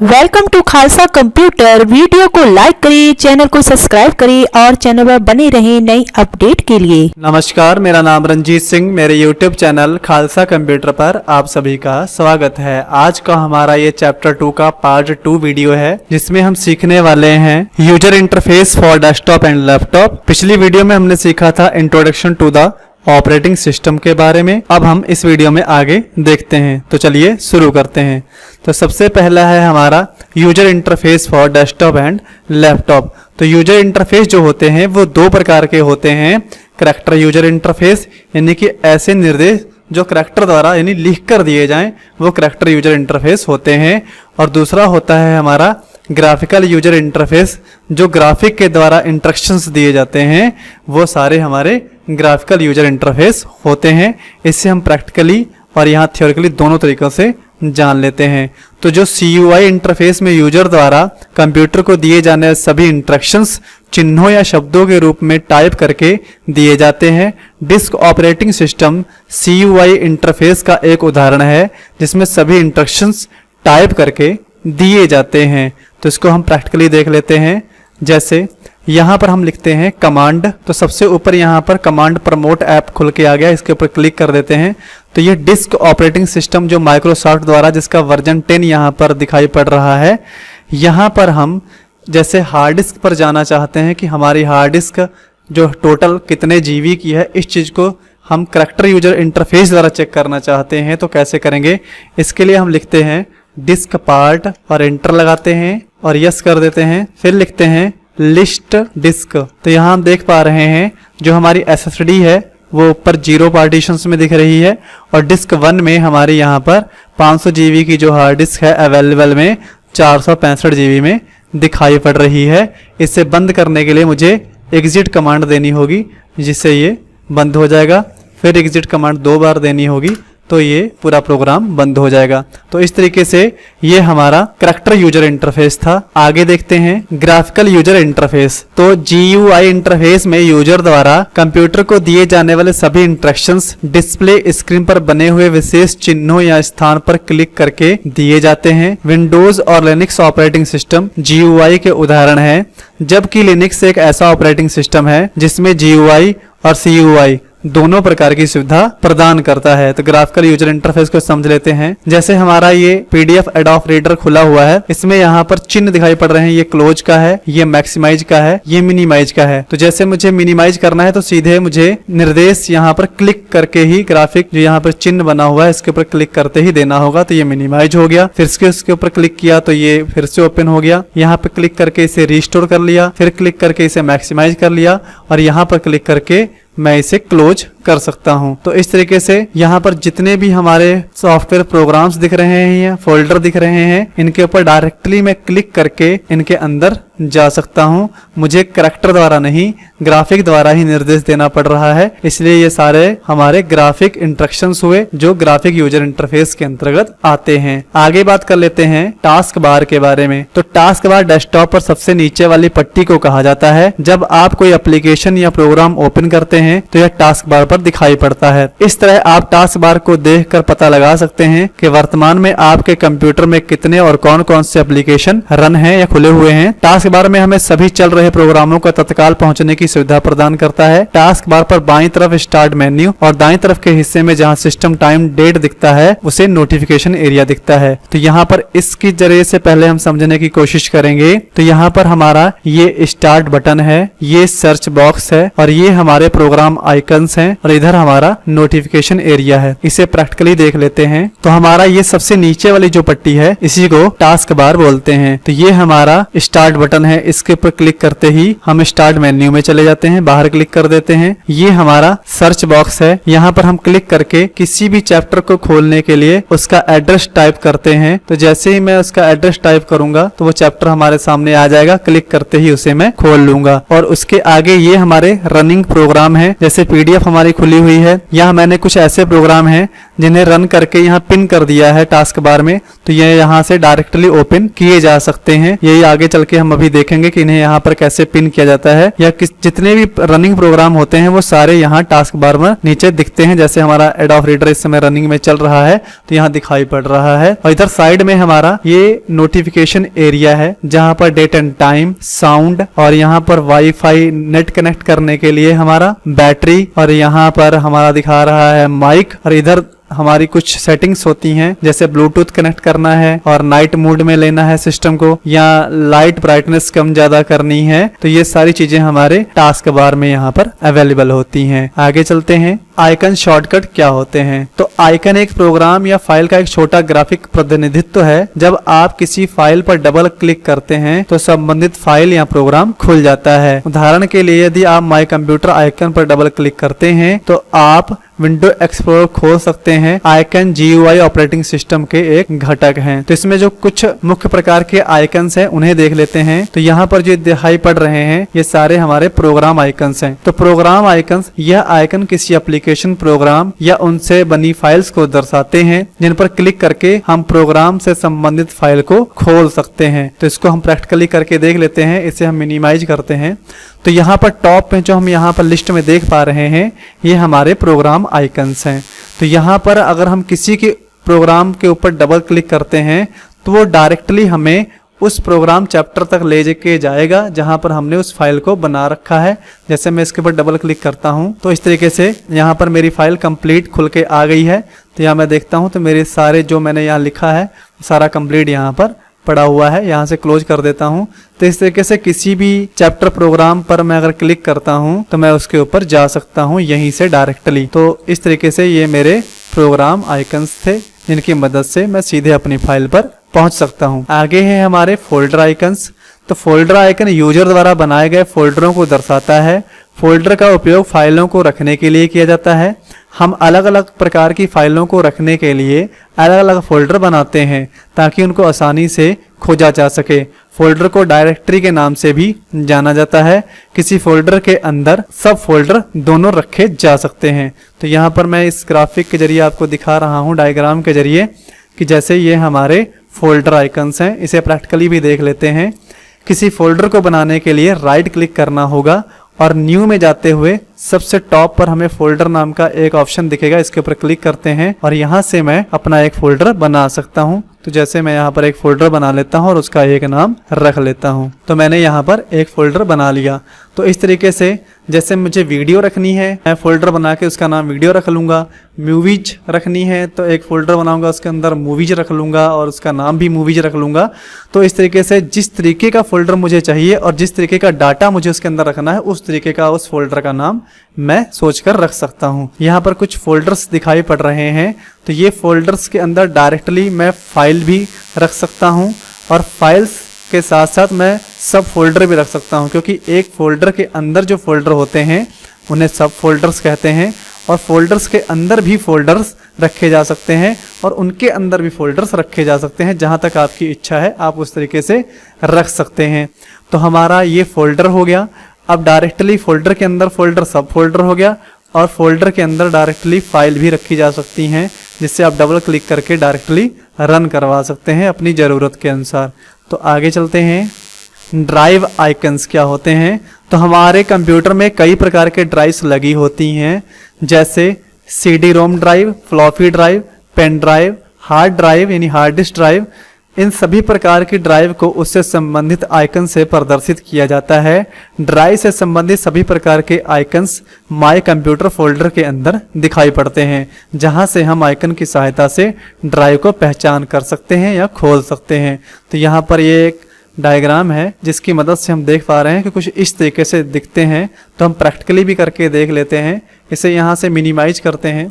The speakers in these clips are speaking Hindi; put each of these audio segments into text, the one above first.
Welcome to Khalsa computer. Video को लाइक करिए, चैनल को सब्सक्राइब करिए और चैनल पर बने रहें नई अपडेट के लिए। नमस्कार, मेरा नाम रंजीत सिंह। मेरे यूट्यूब चैनल खालसा कंप्यूटर पर आप सभी का स्वागत है। आज का हमारा ये चैप्टर 2 का पार्ट 2 वीडियो है, जिसमें हम सीखने वाले हैं user interface for desktop and laptop. पिछली वीडियो में हमने सीखा था introduction to the operating system के बारे में। अब हम इस वीडियो में आगे देखते हैं, तो चलिए शुरू करते हैं। तो सबसे पहला है हमारा user interface for desktop and laptop. तो यूजर इंटरफेस जो होते हैं वो दो प्रकार के होते हैं। करैक्टर यूजर इंटरफेस यानी कि ऐसे निर्देश जो करैक्टर द्वारा यानी लिख कर दिए जाएं, वो करैक्टर यूजर इंटरफेस होते हैं। और दूसरा होता है हमारा ग्राफिकल यूजर इंटरफेस, जो ग्राफिक के द्वारा इंस्ट्रक्शंस दिए जाते हैं, वो सारे हमारे ग्राफिकल यूजर इंटरफेस होते हैं। इससे हम प्रैक्टिकली और यहाँ थ्योरिकली दोनों तरीकों से जान लेते हैं। तो जो CUI इंटरफेस में यूजर द्वारा कंप्यूटर को दिए जाने वाले सभी इंस्ट्रक्शंस चिन्हों या शब्दों के रूप में टाइप करके दिए जाते हैं। Disk operating system CUI interface का एक उदाहरण है, जिसमें सभी इंस्ट्रक्शंस टाइप करके दिए जाते हैं। तो इसको हम प्रैक्टिकली देख लेते हैं। जैसे यहाँ पर हम लिखते हैं कमांड, तो सबसे ऊपर यहाँ पर कमांड प्रमोट ऐप खुल के आ गया, इसके ऊपर क्लिक कर देते हैं। तो ये डिस्क ऑपरेटिंग सिस्टम जो माइक्रोसॉफ्ट द्वारा, जिसका वर्जन 10 यहाँ पर दिखाई पड़ रहा है। यहाँ पर हम जैसे हार्ड डिस्क पर जाना चाहते हैं कि हमारी हार्ड डिस्क जो टोटल कितने GB की है, इस चीज़ को हम करैक्टर यूजर इंटरफेस द्वारा चेक करना चाहते हैं। तो कैसे करेंगे? इसके लिए हम लिखते हैं डिस्क पार्ट और एंटर लगाते हैं और यस कर देते हैं। फिर लिखते हैं लिस्ट डिस्क। तो यहाँ हम देख पा रहे हैं जो हमारी SSD है वो ऊपर 0 पार्टीशंस में दिख रही है, और डिस्क 1 में हमारे यहाँ पर 500 GB की जो हार्ड डिस्क है अवेलेबल में 465 GB में दिखाई पड़ रही है। इसे बंद करने के लिए मुझे एग्जिट कमांड देनी होगी, जिससे ये बंद हो जाएगा। फिर एग्जिट कमांड 2 बार देनी होगी, तो ये पूरा प्रोग्राम बंद हो जाएगा। तो इस तरीके से ये हमारा करैक्टर यूजर इंटरफेस था। आगे देखते हैं ग्राफिकल यूजर इंटरफेस। तो GUI इंटरफेस में यूजर द्वारा कंप्यूटर को दिए जाने वाले सभी इंस्ट्रक्शंस डिस्प्ले स्क्रीन पर बने हुए विशेष चिन्हों या स्थान पर क्लिक करके दिए जाते हैं। विंडोज और लिनक्स ऑपरेटिंग सिस्टम GUI के उदाहरण है, जबकि लिनक्स एक ऐसा ऑपरेटिंग सिस्टम है जिसमें GUI और CUI दोनों प्रकार की सुविधा प्रदान करता है। तो ग्राफिकल यूजर इंटरफेस को समझ लेते हैं। जैसे हमारा ये PDF एडोब रीडर खुला हुआ है, इसमें यहाँ पर चिन्ह दिखाई पड़ रहे हैं। ये क्लोज का है, ये मैक्सिमाइज का है, ये मिनिमाइज का है। तो जैसे मुझे मिनिमाइज करना है तो सीधे मुझे निर्देश यहाँ पर क्लिक करके ही ग्राफिक जो यहाँ पर चिन्ह बना हुआ है इसके ऊपर क्लिक करते ही देना होगा। तो ये मिनिमाइज हो गया। फिर इसके ऊपर क्लिक किया तो ये फिर से ओपन हो गया। यहाँ पे क्लिक करके इसे रिस्टोर कर लिया, फिर क्लिक करके इसे मैक्सिमाइज कर लिया, और यहाँ पर क्लिक करके मैं इसे क्लोज कर सकता हूं। तो इस तरीके से यहाँ पर जितने भी हमारे सॉफ्टवेयर प्रोग्राम्स दिख रहे हैं या फोल्डर दिख रहे हैं, इनके ऊपर डायरेक्टली मैं क्लिक करके इनके अंदर जा सकता हूं। मुझे करैक्टर द्वारा नहीं, ग्राफिक द्वारा ही निर्देश देना पड़ रहा है। इसलिए ये सारे हमारे ग्राफिक इंस्ट्रक्शंस हुए जो ग्राफिक यूजर इंटरफेस के अंतर्गत आते हैं। आगे बात कर लेते हैं टास्क बार के बारे में। तो टास्क बार डेस्कटॉप पर सबसे नीचे वाली पट्टी को कहा जाता है। जब आप कोई एप्लीकेशन या प्रोग्राम ओपन करते हैं तो यह टास्क बार पर दिखाई पड़ता है। इस तरह आप टास्क बार को देखकर पता लगा सकते हैं कि वर्तमान में आपके कंप्यूटर में कितने और कौन कौन से एप्लीकेशन रन हैं या खुले हुए हैं। टास्क बार में हमें सभी चल रहे प्रोग्रामों का तत्काल पहुंचने की सुविधा प्रदान करता है। टास्क बार पर बाईं तरफ स्टार्ट मेन्यू और दाईं तरफ के हिस्से में जहां सिस्टम टाइम डेट दिखता है उसे नोटिफिकेशन एरिया दिखता है। तो यहाँ पर इसकी जरिए से पहले हम समझने की कोशिश करेंगे। तो यहाँ पर हमारा ये स्टार्ट बटन है, ये सर्च बॉक्स है, और ये हमारे प्रोग्राम आइकन्स हैं, और इधर हमारा नोटिफिकेशन एरिया है। इसे प्रैक्टिकली देख लेते हैं। तो हमारा ये सबसे नीचे वाली जो पट्टी है इसी को टास्क बार बोलते हैं। तो ये हमारा स्टार्ट बटन है, इसके ऊपर क्लिक करते ही हम स्टार्ट मेन्यू में चले जाते हैं, बाहर क्लिक कर देते हैं। ये हमारा सर्च बॉक्स है, यहाँ पर हम क्लिक करके किसी भी चैप्टर को खोलने के लिए उसका एड्रेस टाइप करते हैं। तो जैसे ही मैं उसका एड्रेस टाइप करूंगा तो वो चैप्टर हमारे सामने आ जाएगा। क्लिक करते ही उसे मैं खोल लूंगा। और उसके आगे ये हमारे रनिंग प्रोग्राम है, जैसे PDF हमारी खुली हुई है। यहाँ मैंने कुछ ऐसे प्रोग्राम हैं जिन्हें रन करके यहाँ पिन कर दिया है टास्क बार में, तो ये यहाँ से डायरेक्टली ओपन किए जा सकते हैं। यही आगे चल के हम अभी देखेंगे कि इन्हें यहाँ पर कैसे पिन किया जाता है, या जितने भी रनिंग प्रोग्राम होते हैं वो सारे यहाँ टास्क बार में नीचे दिखते हैं। जैसे हमारा एडोब रीडर इस समय रनिंग में चल रहा है तो यहाँ दिखाई पड़ रहा है। और इधर साइड में हमारा ये नोटिफिकेशन एरिया है जहाँ पर डेट एंड टाइम, साउंड, और यहाँ पर वाईफाई नेट कनेक्ट करने के लिए हमारा बैटरी, और यहाँ पर हमारा दिखा रहा है माइक, और इधर हमारी कुछ सेटिंग्स होती हैं जैसे ब्लूटूथ कनेक्ट करना है और नाइट मोड में लेना है सिस्टम को, या लाइट ब्राइटनेस कम ज्यादा करनी है। तो ये सारी चीजें हमारे टास्क बार में यहाँ पर अवेलेबल होती हैं। आगे चलते हैं, आइकन शॉर्टकट क्या होते हैं। तो आइकन एक प्रोग्राम या फाइल का एक छोटा ग्राफिक प्रतिनिधित्व है। जब आप किसी फाइल पर डबल क्लिक करते हैं तो संबंधित फाइल या प्रोग्राम खुल जाता है। उदाहरण के लिए यदि आप माई कंप्यूटर आइकन पर डबल क्लिक करते हैं तो आप विंडो एक्सप्लोरर खोल सकते हैं। आइकन GUI ऑपरेटिंग सिस्टम के एक घटक हैं। तो इसमें जो कुछ मुख्य प्रकार के आइकन्स हैं उन्हें देख लेते हैं। तो यहाँ पर जो दिखाई पड़ रहे हैं ये सारे हमारे प्रोग्राम आइकन्स हैं। तो प्रोग्राम आइकन्स, यह आइकन किसी एप्लीकेशन, प्रोग्राम या उनसे बनी फाइल्स को दर्शाते हैं जिन पर क्लिक करके हम प्रोग्राम से संबंधित फाइल को खोल सकते हैं। तो इसको हम प्रैक्टिकली करके देख लेते हैं। इसे हम मिनिमाइज करते हैं। तो यहाँ पर टॉप में जो हम यहाँ पर लिस्ट में देख पा रहे हैं ये हमारे प्रोग्राम आइकन्स हैं। तो यहाँ पर अगर हम किसी के प्रोग्राम के ऊपर डबल क्लिक करते हैं तो वो डायरेक्टली हमें उस प्रोग्राम चैप्टर तक ले के जाएगा जहां पर हमने उस फाइल को बना रखा है। जैसे मैं इसके ऊपर डबल क्लिक करता हूं तो इस तरीके से यहाँ पर मेरी फाइल कंप्लीट खुल के आ गई है। तो यहाँ मैं देखता हूं तो मेरे सारे जो मैंने यहाँ लिखा है सारा कंप्लीट यहाँ पर पड़ा हुआ है। यहाँ से क्लोज कर देता हूँ। तो इस तरीके से किसी भी चैप्टर प्रोग्राम पर मैं अगर क्लिक करता हूँ तो मैं उसके ऊपर जा सकता हूँ यहीं से डायरेक्टली। तो इस तरीके से ये मेरे प्रोग्राम आइकन्स थे जिनकी मदद से मैं सीधे अपनी फाइल पर पहुंच सकता हूं। आगे है हमारे फोल्डर आइकन्स। तो फोल्डर आइकन यूजर द्वारा बनाए गए फोल्डरों को दर्शाता है। फोल्डर का उपयोग फाइलों को रखने के लिए किया जाता है। हम अलग अलग प्रकार की फाइलों को रखने के लिए अलग अलग फोल्डर बनाते हैं ताकि उनको आसानी से खोजा जा सके। फोल्डर को डायरेक्टरी के नाम से भी जाना जाता है। किसी फोल्डर के अंदर सब फोल्डर दोनों रखे जा सकते हैं। तो यहाँ पर मैं इस ग्राफिक के जरिए आपको दिखा रहा हूँ डायग्राम के जरिए कि जैसे ये हमारे फोल्डर आइकन्स हैं। इसे प्रैक्टिकली भी देख लेते हैं। किसी फोल्डर को बनाने के लिए राइट क्लिक करना होगा और न्यू में जाते हुए सबसे टॉप पर हमें फोल्डर नाम का एक ऑप्शन दिखेगा। इसके ऊपर क्लिक करते हैं और यहाँ से मैं अपना एक फोल्डर बना सकता हूँ। तो जैसे मैं यहाँ पर एक फोल्डर बना लेता हूँ और उसका एक नाम रख लेता हूँ। तो मैंने यहाँ पर एक फोल्डर बना लिया। तो इस तरीके से जैसे मुझे वीडियो रखनी है मैं फोल्डर बना के उसका नाम वीडियो रख लूँगा। मूवीज रखनी है तो एक फोल्डर बनाऊंगा उसके अंदर मूवीज रख लूँगा और उसका नाम भी मूवीज रख लूँगा। तो इस तरीके से जिस तरीके का फोल्डर मुझे चाहिए और जिस तरीके का डाटा मुझे उसके अंदर रखना है उस तरीके का उस फोल्डर का नाम मैं सोचकर रख सकता हूँ। यहाँ पर कुछ फोल्डर्स दिखाई पड़ रहे हैं। तो ये फोल्डर्स के अंदर डायरेक्टली मैं फाइल भी रख सकता हूँ और फाइल्स के साथ साथ मैं सब फोल्डर भी रख सकता हूँ, क्योंकि एक फोल्डर के अंदर जो फोल्डर होते हैं उन्हें सब फोल्डर्स कहते हैं और फोल्डर्स के अंदर भी फोल्डर्स रखे जा सकते हैं और उनके अंदर भी फोल्डर्स रखे जा सकते हैं। जहाँ तक आपकी इच्छा है आप उस तरीके से रख सकते हैं। तो हमारा ये फोल्डर हो गया। अब डायरेक्टली फोल्डर के अंदर फोल्डर सब फोल्डर हो गया और फोल्डर के अंदर डायरेक्टली फाइल भी रखी जा सकती हैं जिससे आप डबल क्लिक करके डायरेक्टली रन करवा सकते हैं अपनी ज़रूरत के अनुसार। तो आगे चलते हैं। ड्राइव आइकन्स क्या होते हैं। तो हमारे कंप्यूटर में कई प्रकार के ड्राइव्स लगी होती हैं जैसे CD-ROM drive, floppy drive, pen drive, hard drive यानी हार्ड डिस्क ड्राइव। इन सभी प्रकार की ड्राइव को उससे संबंधित आइकन से प्रदर्शित किया जाता है। ड्राइव से संबंधित सभी प्रकार के आइकन्स माय कंप्यूटर फोल्डर के अंदर दिखाई पड़ते हैं, जहां से हम आइकन की सहायता से ड्राइव को पहचान कर सकते हैं या खोल सकते हैं। तो यहाँ पर ये एक डायग्राम है जिसकी मदद से हम देख पा रहे हैं कि कुछ इस तरीके से दिखते हैं। तो हम प्रैक्टिकली भी करके देख लेते हैं। इसे यहाँ से मिनिमाइज करते हैं।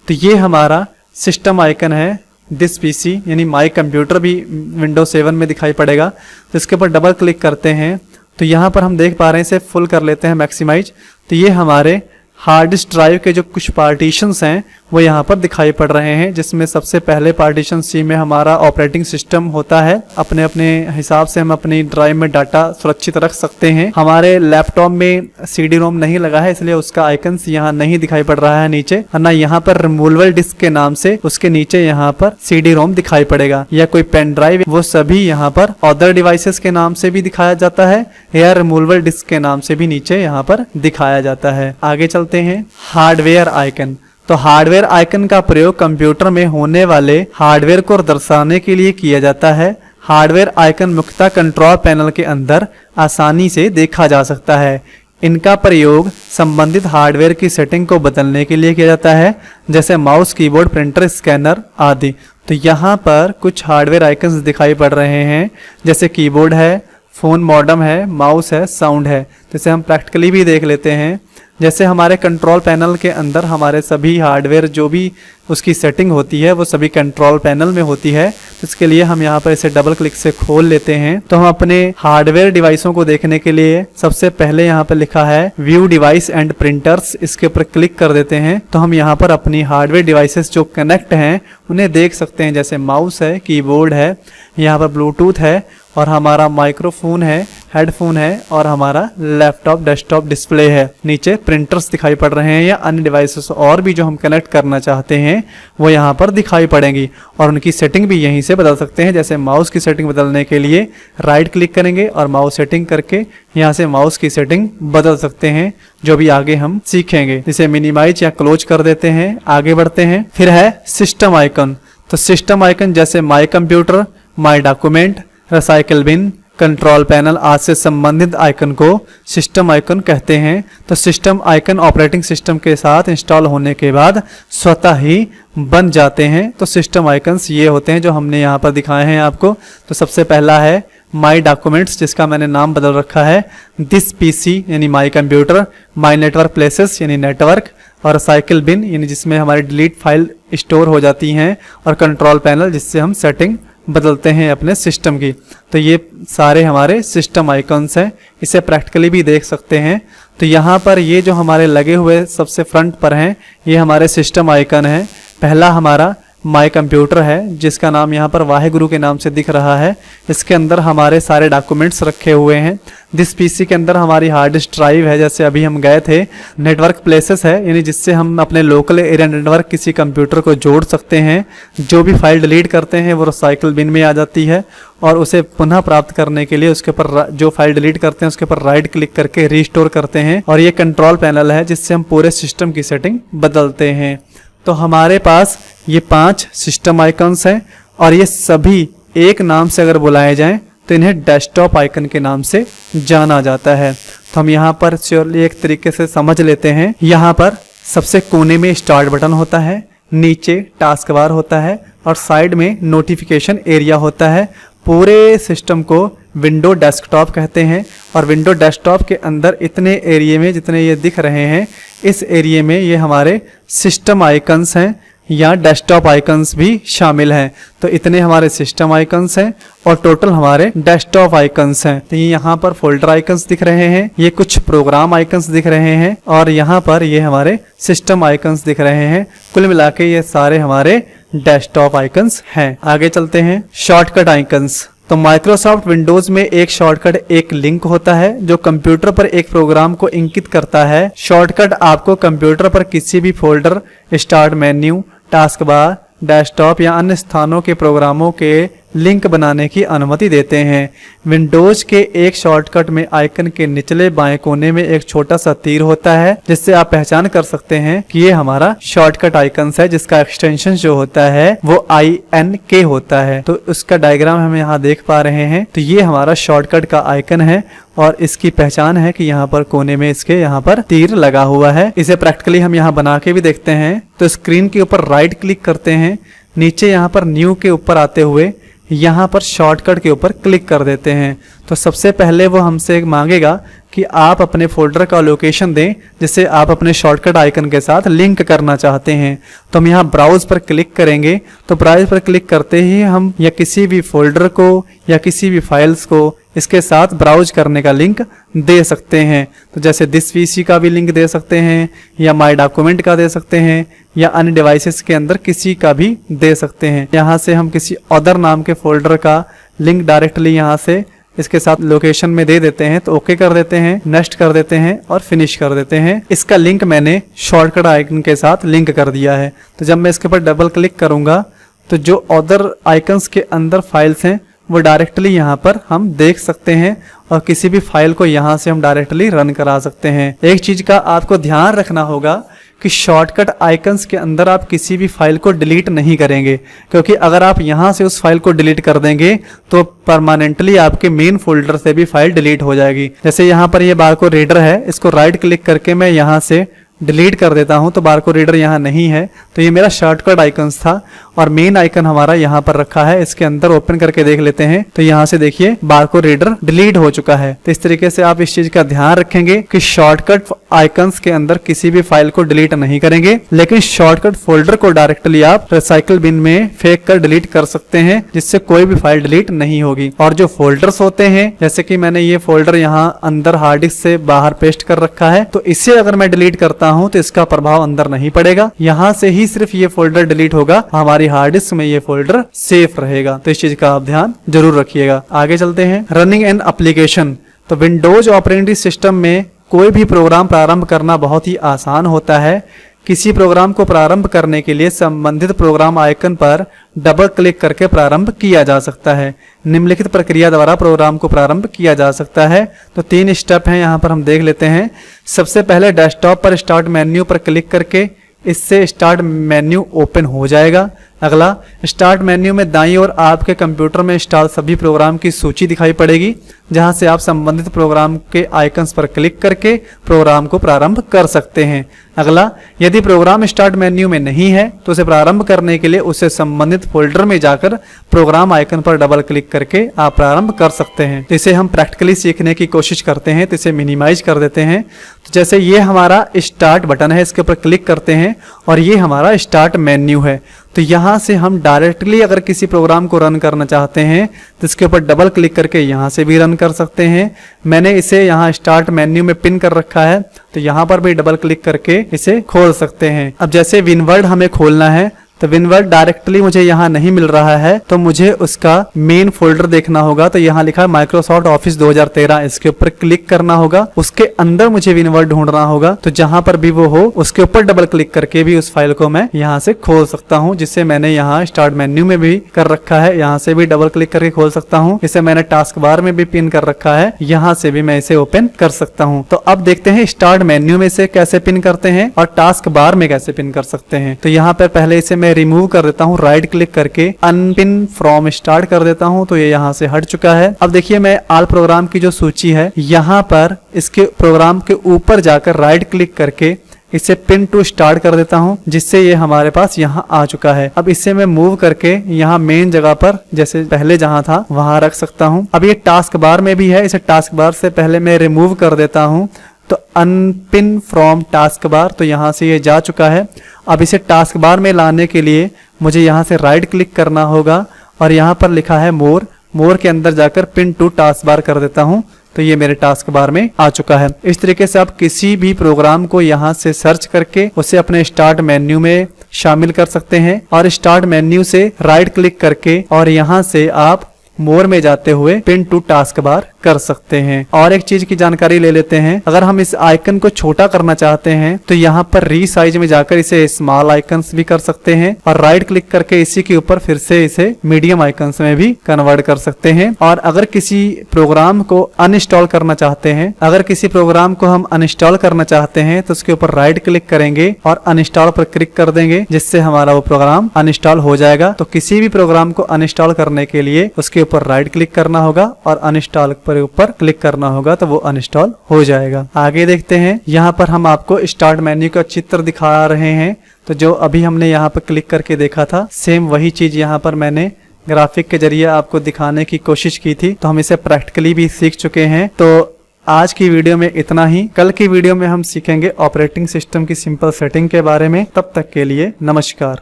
तो ये हमारा सिस्टम आइकन है। दिस पीसी यानी माई कंप्यूटर भी विंडोज 7 में दिखाई पड़ेगा। तो इसके ऊपर डबल क्लिक करते हैं तो यहाँ पर हम देख पा रहे हैं, इसे फुल कर लेते हैं मैक्सिमाइज। तो ये हमारे हार्ड डिस्क ड्राइव के जो कुछ पार्टीशंस हैं वो यहाँ पर दिखाई पड़ रहे हैं, जिसमें सबसे पहले पार्टीशन सी में हमारा ऑपरेटिंग सिस्टम होता है। अपने अपने हिसाब से हम अपनी ड्राइव में डाटा सुरक्षित रख सकते हैं। हमारे लैपटॉप में CD रोम नहीं लगा है, इसलिए उसका आइकन्स यहाँ नहीं दिखाई पड़ रहा है नीचे, वरना यहाँ पर रिमूवेबल डिस्क के नाम से उसके नीचे यहाँ पर CD रोम दिखाई पड़ेगा। या कोई पेन ड्राइव, वो सभी यहाँ पर अदर डिवाइसेस के नाम से भी दिखाया जाता है या रिमूवेबल डिस्क के नाम से भी नीचे यहाँ पर दिखाया जाता है। आगे चलते हैं, हार्डवेयर आइकन। तो हार्डवेयर आइकन का प्रयोग कंप्यूटर में होने वाले हार्डवेयर को दर्शाने के लिए किया जाता है। हार्डवेयर आइकन मुख्यतः कंट्रोल पैनल के अंदर आसानी से देखा जा सकता है। इनका प्रयोग संबंधित हार्डवेयर की सेटिंग को बदलने के लिए किया जाता है, जैसे माउस, कीबोर्ड, प्रिंटर, स्कैनर आदि। तो यहाँ पर कुछ हार्डवेयर आइकन्स दिखाई पड़ रहे हैं, जैसे कीबोर्ड है, फोन मॉडम है, माउस है, साउंड है। जैसे हम प्रैक्टिकली भी देख लेते हैं, जैसे हमारे कंट्रोल पैनल के अंदर हमारे सभी हार्डवेयर जो भी उसकी सेटिंग होती है वो सभी कंट्रोल पैनल में होती है। तो इसके लिए हम यहाँ पर इसे डबल क्लिक से खोल लेते हैं। तो हम अपने हार्डवेयर डिवाइसों को देखने के लिए सबसे पहले यहाँ पर लिखा है व्यू डिवाइस एंड प्रिंटर्स, इसके ऊपर क्लिक कर देते हैं। तो हम यहाँ पर अपनी हार्डवेयर डिवाइसेस जो कनेक्ट हैं उन्हें देख सकते हैं, जैसे माउस है, कीबोर्ड है, यहाँ पर ब्लूटूथ है और हमारा माइक्रोफोन है, हेडफोन है और हमारा लैपटॉप डेस्कटॉप डिस्प्ले है। नीचे प्रिंटर्स दिखाई पड़ रहे हैं या अन्य डिवाइसेस और भी जो हम कनेक्ट करना चाहते हैं वो यहाँ पर दिखाई पड़ेंगी और उनकी सेटिंग भी यहीं से बदल सकते हैं। जैसे माउस की सेटिंग बदलने के लिए राइट क्लिक करेंगे और माउस सेटिंग करके यहाँ से माउस की सेटिंग बदल सकते हैं, जो भी आगे हम सीखेंगे। इसे मिनिमाइज या क्लोज कर देते हैं। आगे बढ़ते हैं। फिर है सिस्टम आइकन। तो सिस्टम आइकन जैसे my computer, my document, recycle bin, control panel आदि से संबंधित आइकन को सिस्टम आइकन कहते हैं। तो सिस्टम आइकन ऑपरेटिंग सिस्टम के साथ इंस्टॉल होने के बाद स्वतः ही बन जाते हैं। तो सिस्टम आइकन्स ये होते हैं जो हमने यहाँ पर दिखाए हैं आपको। तो सबसे पहला है माई डॉक्यूमेंट्स, जिसका मैंने नाम बदल रखा है दिस पीसी यानी माई कंप्यूटर, माई नेटवर्क प्लेसेस यानी नेटवर्क, और साइकिल बिन यानी जिसमें हमारी डिलीट फाइल स्टोर हो जाती हैं, और कंट्रोल पैनल जिससे हम सेटिंग बदलते हैं अपने सिस्टम की। तो ये सारे हमारे सिस्टम आइकन्स हैं, इसे प्रैक्टिकली भी देख सकते हैं। तो यहाँ पर ये जो हमारे लगे हुए सबसे फ्रंट पर हैं ये हमारे सिस्टम आइकन हैं। पहला हमारा माई कंप्यूटर है, जिसका नाम यहाँ पर वाहेगुरु के नाम से दिख रहा है। इसके अंदर हमारे सारे डॉक्यूमेंट्स रखे हुए हैं। दिस पीसी के अंदर हमारी हार्ड डिस्क ड्राइव है, जैसे अभी हम गए थे। नेटवर्क प्लेसेस है, यानी जिससे हम अपने लोकल एरिया नेटवर्क किसी कंप्यूटर को जोड़ सकते हैं। जो भी फाइल डिलीट करते हैं वो रिसाइकल बिन में आ जाती है, और उसे पुनः प्राप्त करने के लिए उसके ऊपर जो फाइल डिलीट करते हैं उसके ऊपर राइट क्लिक करके रीस्टोर करते हैं। और ये कंट्रोल पैनल है जिससे हम पूरे सिस्टम की सेटिंग बदलते हैं। तो हमारे पास ये 5 सिस्टम आइकन्स हैं, और ये सभी एक नाम से अगर बुलाए जाएं तो इन्हें डेस्कटॉप आइकन के नाम से जाना जाता है। तो हम यहाँ पर श्योरली एक तरीके से समझ लेते हैं। यहाँ पर सबसे कोने में स्टार्ट बटन होता है, नीचे टास्क बार होता है और साइड में नोटिफिकेशन एरिया होता है। पूरे सिस्टम को विंडो डेस्कटॉप कहते हैं, और विंडो डेस्कटॉप के अंदर इतने एरिया में जितने ये दिख रहे हैं, इस एरिया में ये हमारे सिस्टम आइकन्स हैं या डेस्कटॉप आइकन्स भी शामिल हैं। तो इतने हमारे सिस्टम आइकन्स हैं और टोटल हमारे डेस्कटॉप आइकन्स हैं। तो ये यहाँ पर फोल्डर आइकन्स दिख रहे हैं, ये कुछ प्रोग्राम आइकन्स दिख रहे हैं, और यहाँ पर ये हमारे सिस्टम आइकन्स दिख रहे हैं। कुल मिला के ये सारे हमारे डेस्कटॉप आइकन्स हैं। आगे चलते हैं, शॉर्टकट आइकन्स। तो माइक्रोसॉफ्ट विंडोज में एक शॉर्टकट एक लिंक होता है जो कंप्यूटर पर एक प्रोग्राम को इंगित करता है। शॉर्टकट आपको कंप्यूटर पर किसी भी folder, start menu, task bar, desktop या अन्य स्थानों के प्रोग्रामों के लिंक बनाने की अनुमति देते हैं। विंडोज के एक शॉर्टकट में आइकन के निचले बाएं कोने में एक छोटा सा तीर होता है, जिससे आप पहचान कर सकते हैं कि ये हमारा शॉर्टकट आइकन है, जिसका एक्सटेंशन जो होता है वो INK होता है। तो उसका डायग्राम हम यहाँ देख पा रहे हैं। तो ये हमारा शॉर्टकट का आइकन है और इसकी पहचान है कि यहाँ पर कोने में इसके यहाँ पर तीर लगा हुआ है। इसे प्रैक्टिकली हम यहाँ बना के भी देखते हैं। तो स्क्रीन के ऊपर राइट क्लिक करते हैं, नीचे यहाँ पर न्यू के ऊपर आते हुए यहाँ पर शॉर्टकट के ऊपर क्लिक कर देते हैं। तो सबसे पहले वो हमसे मांगेगा कि आप अपने फोल्डर का लोकेशन दें जिसे आप अपने शॉर्टकट आइकन के साथ लिंक करना चाहते हैं। तो हम यहाँ ब्राउज पर क्लिक करेंगे। तो ब्राउज पर क्लिक करते ही हम या किसी भी फोल्डर को या किसी भी फाइल्स को इसके साथ ब्राउज करने का लिंक दे सकते हैं। तो जैसे दिस वीसी का भी लिंक दे सकते हैं, या माई डॉक्यूमेंट का दे सकते हैं, या अन्य डिवाइसेस के अंदर किसी का भी दे सकते हैं। यहाँ से हम किसी अदर नाम के फोल्डर का लिंक डायरेक्टली यहाँ से इसके साथ लोकेशन में दे देते हैं। तो ओके कर देते हैं, नेक्स्ट कर देते हैं और फिनिश कर देते हैं। इसका लिंक मैंने शॉर्टकट आइकन के साथ लिंक कर दिया है। तो जब मैं इसके ऊपर डबल क्लिक करूंगा तो जो अदर आइकन्स के अंदर फाइल्स हैं वो डायरेक्टली यहाँ पर हम देख सकते हैं, और किसी भी फाइल को यहाँ से हम डायरेक्टली रन करा सकते हैं। एक चीज का आपको ध्यान रखना होगा कि शॉर्टकट आइकन्स के अंदर आप किसी भी फाइल को डिलीट नहीं करेंगे, क्योंकि अगर आप यहाँ से उस फाइल को डिलीट कर देंगे तो परमानेंटली आपके मेन फोल्डर से भी फाइल डिलीट हो जाएगी। जैसे यहाँ पर ये बारकोड रीडर है, इसको राइट क्लिक करके मैं यहाँ से डिलीट कर देता हूं तो बारकोड रीडर यहाँ नहीं है। तो ये मेरा शॉर्टकट आइकन्स था और मेन आइकन हमारा यहाँ पर रखा है। इसके अंदर ओपन करके देख लेते हैं तो यहाँ से देखिए बारकोड रीडर डिलीट हो चुका है। तो इस तरीके से आप इस चीज का ध्यान रखेंगे कि शॉर्टकट आइकन्स के अंदर किसी भी फाइल को डिलीट नहीं करेंगे, लेकिन शॉर्टकट फोल्डर को डायरेक्टली आप रिसाइकल बिन में फेंक कर डिलीट कर सकते हैं, जिससे कोई भी फाइल डिलीट नहीं होगी। और जो फोल्डर्स होते हैं, जैसे कि मैंने ये फोल्डर यहाँ अंदर हार्ड डिस्क से बाहर पेस्ट कर रखा है, तो इसे अगर मैं डिलीट करता हूं तो इसका प्रभाव अंदर नहीं पड़ेगा। यहाँ से ही सिर्फ ये फोल्डर डिलीट होगा, हमारी हार्ड डिस्क में ये फोल्डर सेफ रहेगा। तो इस चीज का आप ध्यान जरूर रखिएगा। आगे चलते हैं। Running an application. तो विंडोज ऑपरेटिंग सिस्टम में कोई भी प्रोग्राम प्रारंभ करना बहुत ही आसान होता है। किसी प्रोग्राम को प्रारंभ करने के लिए संबंधित प्रोग्राम आइकन पर डबल क्लिक करके प्रारंभ किया जा सकता है। निम्नलिखित प्रक्रिया द्वारा प्रोग्राम को प्रारंभ किया जा सकता है। तो 3 स्टेप हैं, यहाँ पर हम देख लेते हैं। सबसे पहले डेस्कटॉप पर स्टार्ट मेन्यू पर क्लिक करके इससे स्टार्ट मेन्यू ओपन हो जाएगा। अगला, स्टार्ट मेन्यू में दाईं ओर आपके कंप्यूटर में इंस्टॉल सभी प्रोग्राम की सूची दिखाई पड़ेगी, जहां से आप संबंधित प्रोग्राम के आइकन्स पर क्लिक करके प्रोग्राम को प्रारंभ कर सकते हैं। अगला, यदि प्रोग्राम स्टार्ट मेन्यू में नहीं है तो उसे प्रारंभ करने के लिए उसे संबंधित फोल्डर में जाकर प्रोग्राम आइकन पर डबल क्लिक करके आप प्रारंभ कर सकते हैं। तो इसे हम प्रैक्टिकली सीखने की कोशिश करते हैं, तो इसे मिनिमाइज कर देते हैं। तो जैसे ये हमारा स्टार्ट बटन है, इसके ऊपर क्लिक करते हैं और ये हमारा स्टार्ट मेन्यू है। तो यहाँ से हम डायरेक्टली अगर किसी प्रोग्राम को रन करना चाहते हैं तो इसके ऊपर डबल क्लिक करके यहाँ से भी रन कर सकते हैं। मैंने इसे यहाँ स्टार्ट मेन्यू में पिन कर रखा है, तो यहाँ पर भी डबल क्लिक करके इसे खोल सकते हैं। अब जैसे विनवर्ड हमें खोलना है, तो विनवर्ड डायरेक्टली मुझे यहाँ नहीं मिल रहा है, तो मुझे उसका मेन फोल्डर देखना होगा। तो यहाँ लिखा है माइक्रोसॉफ्ट ऑफिस 2013, इसके ऊपर क्लिक करना होगा। उसके अंदर मुझे विनवर्ड ढूंढना होगा, तो जहां पर भी वो हो उसके ऊपर डबल क्लिक करके भी उस फाइल को मैं यहाँ से खोल सकता हूँ, जिसे मैंने यहाँ स्टार्ट मेन्यू में भी कर रखा है। यहाँ से भी डबल क्लिक करके खोल सकता हूँ। इसे मैंने टास्क बार में भी पिन कर रखा है, यहाँ से भी मैं इसे ओपन कर सकता हूँ। तो अब देखते हैं स्टार्ट मेन्यू में से कैसे पिन करते हैं और टास्क बार में कैसे पिन कर सकते हैं। तो यहाँ पर पहले इसे मैं रिमूव कर देता हूँ, राइट क्लिक करके अनपिन फ्रॉम स्टार्ट कर देता हूँ, तो ये यहाँ से हट चुका है। अब देखिए मैं ऑल प्रोग्राम की जो सूची है, यहाँ पर इसके प्रोग्राम के ऊपर जाकर राइट क्लिक करके इसे पिन टू स्टार्ट कर देता हूं, जिससे ये हमारे पास यहाँ आ चुका है। अब इसे मैं मूव करके यहाँ मेन जगह पर जैसे पहले जहाँ था वहां रख सकता हूँ। अब ये टास्क बार में भी है, इसे टास्क बार से पहले मैं रिमूव कर देता हूँ, तो अनपिन फ्रॉम टास्क बार, तो यहाँ से ये जा चुका है। अब इसे टास्क बार में लाने के लिए मुझे यहाँ से राइट क्लिक करना होगा और यहाँ पर लिखा है मोर, मोर के अंदर जाकर पिन टू टास्क बार कर देता हूँ, तो ये मेरे टास्क बार में आ चुका है। इस तरीके से आप किसी भी प्रोग्राम को यहाँ से सर्च करके उसे अपने स्टार्ट मेन्यू में शामिल कर सकते हैं और स्टार्ट मेन्यू से राइट क्लिक करके और यहाँ से आप मोर में जाते हुए पिन टू टास्क बार कर सकते हैं। और एक चीज की जानकारी ले लेते हैं, अगर हम इस आइकन को छोटा करना चाहते हैं तो यहाँ पर रीसाइज में जाकर इसे स्मॉल आइकन्स भी कर सकते हैं और राइट क्लिक करके इसी के ऊपर फिर से इसे मीडियम आइकन्स में भी कन्वर्ट कर सकते हैं। और अगर किसी प्रोग्राम को अनइंस्टॉल करना चाहते हैं, अगर किसी प्रोग्राम को हम अनइंस्टॉल करना चाहते हैं तो उसके ऊपर राइट क्लिक करेंगे और अनइंस्टॉल पर क्लिक कर देंगे, जिससे हमारा वो प्रोग्राम अनइंस्टॉल हो जाएगा। तो किसी भी प्रोग्राम को अनइंस्टॉल करने के लिए उसके ऊपर राइट क्लिक करना होगा और अनइंस्टॉल पर ऊपर क्लिक करना होगा, तो वो अनइंस्टॉल हो जाएगा। आगे देखते हैं, यहाँ पर हम आपको स्टार्ट मेन्यू का चित्र दिखा रहे हैं। तो जो अभी हमने यहाँ पर क्लिक करके देखा था, सेम वही चीज यहाँ पर मैंने ग्राफिक के जरिए आपको दिखाने की कोशिश की थी। तो हम इसे प्रैक्टिकली भी सीख चुके हैं। तो आज की वीडियो में इतना ही। कल की वीडियो में हम सीखेंगे ऑपरेटिंग सिस्टम की सिंपल सेटिंग के बारे में। तब तक के लिए नमस्कार।